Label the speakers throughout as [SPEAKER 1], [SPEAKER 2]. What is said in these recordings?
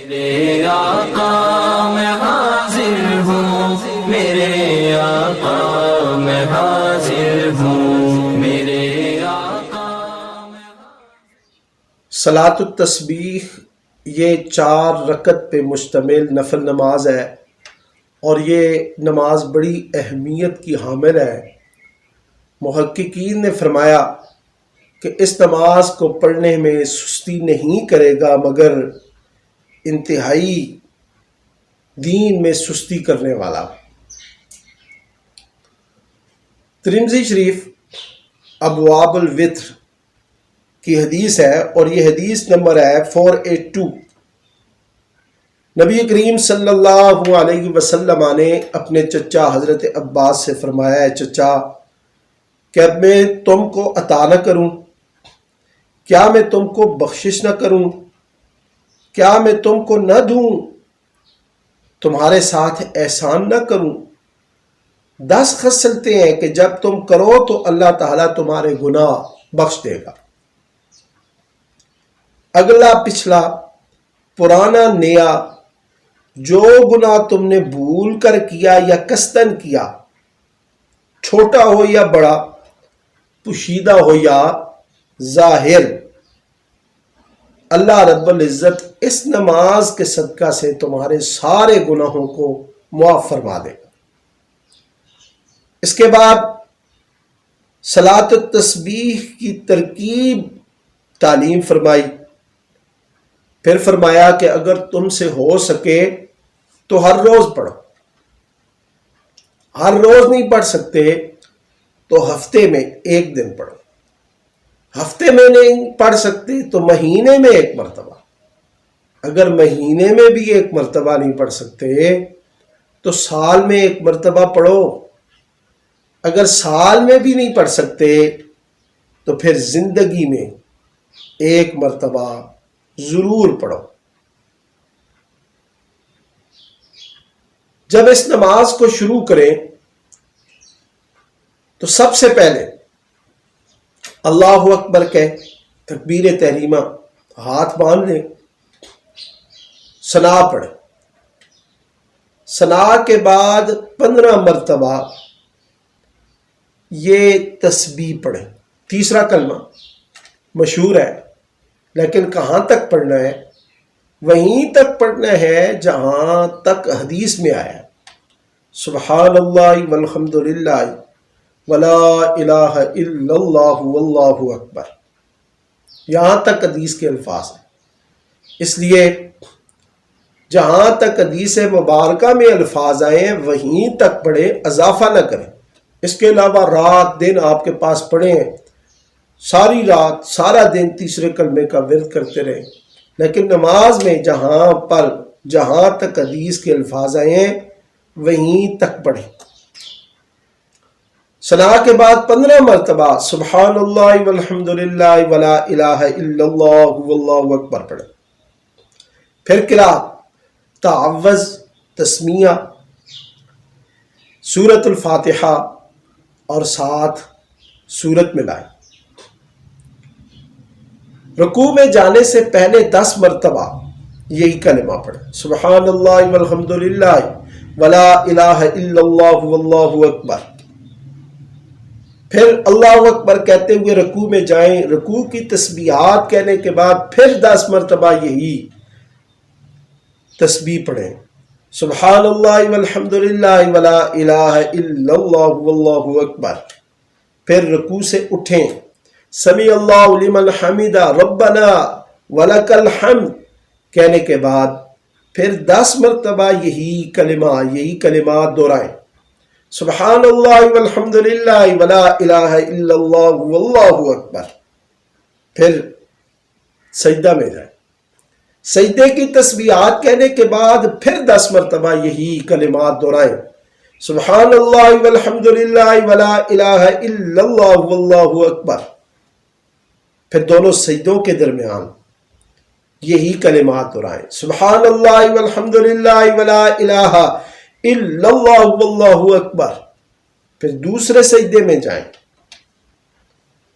[SPEAKER 1] میرے آقا میں حاضر ہوں، میرے آقا میں حاضر ہوں، میرے آقا میں
[SPEAKER 2] صلاۃ التسبیح یہ 4 رکعت پہ مشتمل نفل نماز ہے اور یہ نماز بڑی اہمیت کی حامل ہے۔ محققین نے فرمایا کہ اس نماز کو پڑھنے میں سستی نہیں کرے گا مگر انتہائی دین میں سستی کرنے والا۔ ترمذی شریف ابواب الوتر کی حدیث ہے اور یہ حدیث نمبر ہے 482۔ نبی کریم صلی اللہ علیہ وسلم نے اپنے چچا حضرت عباس سے فرمایا، ہے چچا، کیا میں تم کو عطا نہ کروں؟ کیا میں تم کو بخشش نہ کروں؟ کیا میں تم کو نہ دوں؟ تمہارے ساتھ احسان نہ کروں؟ 10 خصلتیں ہیں کہ جب تم کرو تو اللہ تعالیٰ تمہارے گناہ بخش دے گا۔ اگلا پچھلا پرانا نیا جو گناہ تم نے بھول کر کیا یا قصدن کیا، چھوٹا ہو یا بڑا، پوشیدہ ہو یا ظاہر، اللہ رب العزت اس نماز کے صدقہ سے تمہارے سارے گناہوں کو معاف فرما دے گا۔ اس کے بعد صلاۃ التسبیح کی ترکیب تعلیم فرمائی، پھر فرمایا کہ اگر تم سے ہو سکے تو ہر روز پڑھو، ہر روز نہیں پڑھ سکتے تو ہفتے میں 1 دن پڑھو، ہفتے میں نہیں پڑھ سکتے تو مہینے میں 1 مرتبہ، اگر مہینے میں بھی 1 مرتبہ نہیں پڑھ سکتے تو سال میں 1 مرتبہ پڑھو، اگر سال میں بھی نہیں پڑھ سکتے تو پھر زندگی میں 1 مرتبہ ضرور پڑھو۔ جب اس نماز کو شروع کریں تو سب سے پہلے اللہ اکبر کہہ، تکبیر تحریمہ، ہاتھ باندھ لیں، ثنا پڑھیں، ثنا کے بعد 15 مرتبہ یہ تسبیح پڑھیں۔ تیسرا کلمہ مشہور ہے لیکن کہاں تک پڑھنا ہے؟ وہیں تک پڑھنا ہے جہاں تک حدیث میں آیا ہے، سبحان اللہ والحمد للہ ولا الہ الا اللہ واللہ اکبر، یہاں تک حدیث کے الفاظ ہیں۔ اس لیے جہاں تک حدیث مبارکہ میں الفاظ آئے ہیں وہیں تک پڑھیں، اضافہ نہ کریں۔ اس کے علاوہ رات دن آپ کے پاس پڑھیں، ساری رات سارا دن تیسرے کلمے کا ورد کرتے رہیں، لیکن نماز میں جہاں تک حدیث کے الفاظ آئے ہیں وہیں تک پڑھیں۔ ثنا کے بعد 15 مرتبہ سبحان اللہ والحمد للہ ولا الہ الا اللہ واللہ اکبر پڑھیں۔ پھر قرات، تعوذ، تسمیہ، سورۃ الفاتحہ اور ساتھ سورت ملائیں۔ رکوع میں جانے سے پہلے 10 مرتبہ یہی کلمہ پڑھیں، سبحان اللہ والحمد للہ ولا الہ الا اللہ واللہ اکبر۔ پھر اللہ اکبر کہتے ہوئے رکوع میں جائیں، رکوع کی تسبیحات کہنے کے بعد پھر 10 مرتبہ یہی تسبیح پڑھیں، سبحان اللہ والحمد للہ ولا الہ الا اللہ واللہ اکبر۔ پھر رکوع سے اٹھیں، سمیع اللہ لمن حمدہ ربنا ولک الحمد کہنے کے بعد پھر 10 مرتبہ یہی کلمات دہرائیں، سبحان اللہ والحمد للہ ولا الہ الا اللہ واللہ اکبر۔ پھر سجدہ میں جائیں، سجدے کی تسبیحات کہنے کے بعد پھر 10 مرتبہ یہی کلمات دہرائیں، سبحان اللہ والحمد للہ ولا الہ الا اللہ واللہ اکبر۔ پھر دونوں سجدوں کے درمیان یہی کلمات دہرائیں، سبحان اللہ والحمد للہ ولا الہ الا اللہ واللہ اکبر۔ پھر دوسرے سجدے میں جائیں،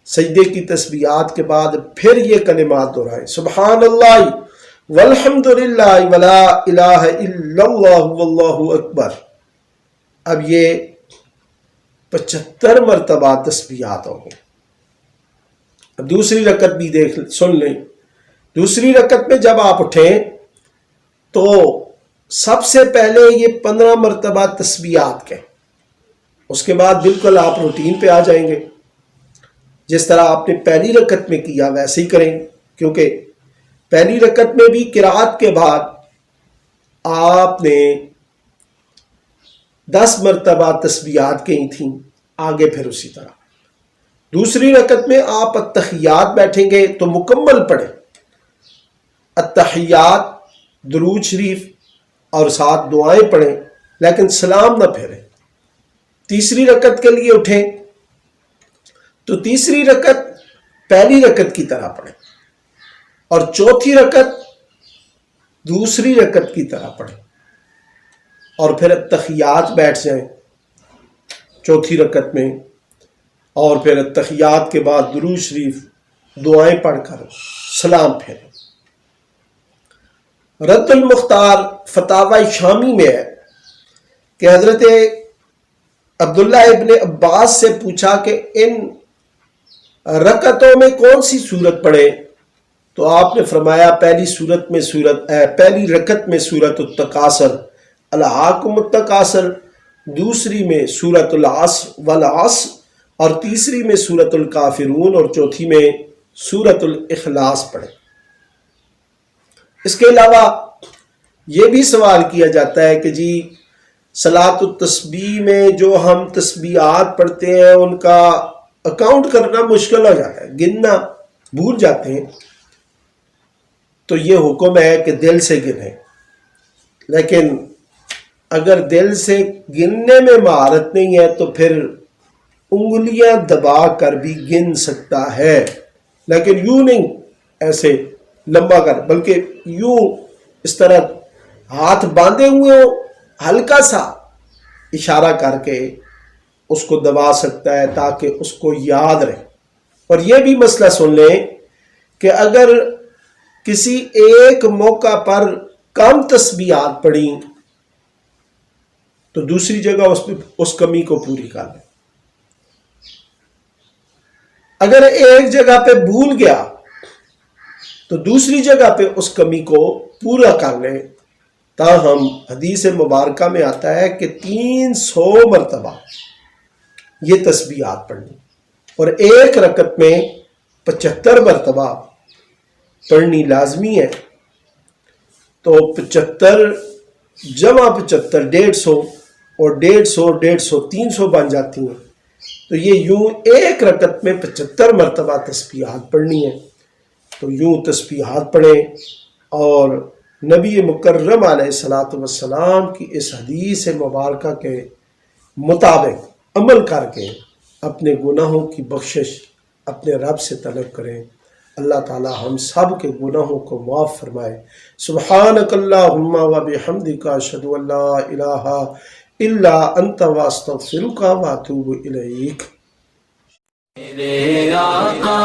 [SPEAKER 2] سجدے کی تسبیحات کے بعد پھر یہ کلمات دہرائیں، سبحان اللہ والحمدللہ ولا الہ الا اللہ واللہ اکبر۔ اب یہ 75 مرتبہ تسبیحات ہوں گے۔ اب دوسری رکعت بھی سن لیں۔ دوسری رکعت میں جب آپ اٹھیں تو سب سے پہلے یہ 15 مرتبہ تسبیحات کہیں، اس کے بعد بالکل آپ روٹین پہ آ جائیں گے، جس طرح آپ نے پہلی رکعت میں کیا ویسے ہی کریں، کیونکہ پہلی رکعت میں بھی قرات کے بعد آپ نے 10 مرتبہ تسبیحات کہی تھیں، آگے پھر اسی طرح۔ دوسری رکعت میں آپ التحیات بیٹھیں گے تو مکمل پڑھیں، التحیات، درود شریف اور ساتھ دعائیں پڑھیں، لیکن سلام نہ پھیریں۔ تیسری رکعت کے لیے اٹھیں تو تیسری رکعت پہلی رکعت کی طرح پڑھیں، اور چوتھی رکعت دوسری رکعت کی طرح پڑھیں، اور پھر التحیات بیٹھ جائیں چوتھی رکعت میں، اور پھر التحیات کے بعد درود شریف دعائیں پڑھ کر سلام پھیریں۔ رد المختار فتاوی شامی میں ہے کہ حضرت عبداللہ ابن عباس سے پوچھا کہ ان رکعتوں میں کون سی سورت پڑھیں، تو آپ نے فرمایا پہلی رکعت میں سورۃ التکاثر، الہاکم التکاثر، دوسری میں سورۃ العصر والعصر، اور تیسری میں سورۃ الکافرون، اور چوتھی میں سورۃ الاخلاص پڑھیں۔ اس کے علاوہ یہ بھی سوال کیا جاتا ہے کہ جی صلاۃ التسبیح میں جو ہم تسبیحات پڑھتے ہیں ان کا اکاؤنٹ کرنا مشکل ہو جاتا ہے، گننا بھول جاتے ہیں، تو یہ حکم ہے کہ دل سے گنیں، لیکن اگر دل سے گننے میں مہارت نہیں ہے تو پھر انگلیاں دبا کر بھی گن سکتا ہے، لیکن یوں نہیں ایسے لمبا کر، بلکہ یوں اس طرح ہاتھ باندھے ہوئے ہو، ہلکا سا اشارہ کر کے اس کو دبا سکتا ہے تاکہ اس کو یاد رہے۔ اور یہ بھی مسئلہ سن لیں کہ اگر کسی ایک موقع پر کم تسبیحات پڑھیں تو دوسری جگہ اس کمی کو پوری کر لیں۔ اگر ایک جگہ پہ بھول گیا تو دوسری جگہ پہ اس کمی کو پورا کر لیں۔ تاہم حدیث مبارکہ میں آتا ہے کہ 300 مرتبہ یہ تسبیحات پڑھنی، اور ایک رکعت میں 75 مرتبہ پڑھنی لازمی ہے۔ تو 75 جمع 75 150، اور 150 300 بن جاتی ہیں، تو یہ یوں ایک رکعت میں 75 مرتبہ تسبیحات پڑھنی ہے۔ تو یوں تسبیحات پڑھیں، اور نبی مکرم علیہ الصلوۃ والسلام کی اس حدیث مبارکہ کے مطابق عمل کر کے اپنے گناہوں کی بخشش اپنے رب سے طلب کریں۔ اللہ تعالی ہم سب کے گناہوں کو معاف فرمائے۔ سبحانک اللہم و بحمدک، اشہد ان لا الہ الا انت، واستغفرک واتوب الیک۔
[SPEAKER 1] میرے آقا